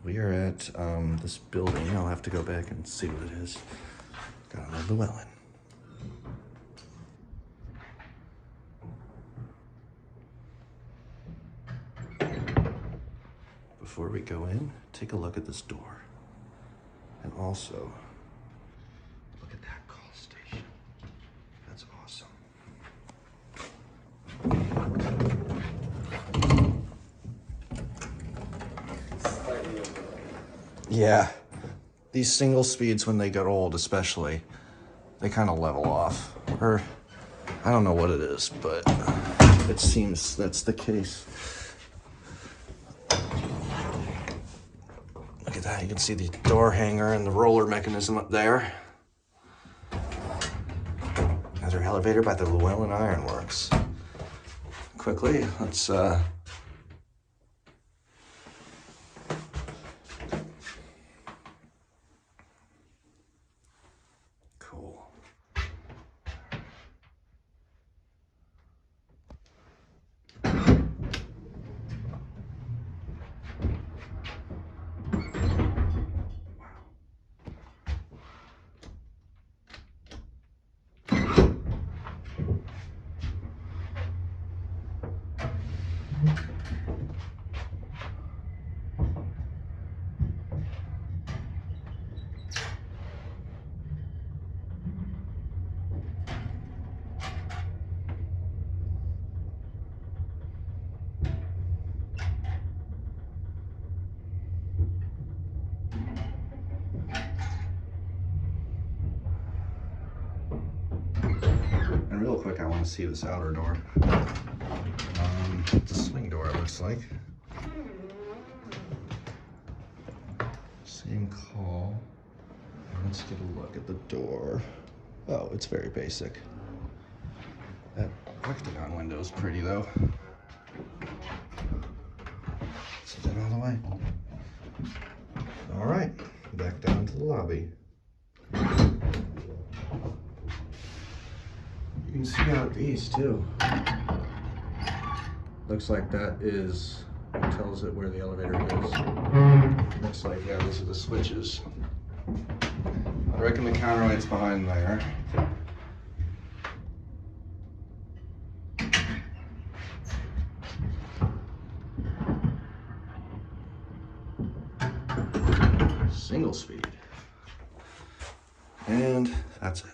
We are at this building. I'll have to go back and see what it is. Got an old Llewellyn. Before we go in, take a look at this door. And also, look at that call station. That's awesome. Yeah, these single speeds, when they get old especially, they kind of level off. Or, I don't know what it is, but it seems that's the case. Look at that, you can see the door hanger and the roller mechanism up there. Another elevator by the Llewellyn Iron Works. Quickly, let's cool. And real quick, I want to see this outer door. It's a swing door, it looks like. Same call. Let's get a look at the door. Oh, it's very basic. That octagon window is pretty though. Sit in all the way. All right, back down to the lobby. You can see out these too. Looks like that is what tells it where the elevator is. Looks like, yeah, these are the switches. I reckon the counterweight's behind there. Single speed. And that's it.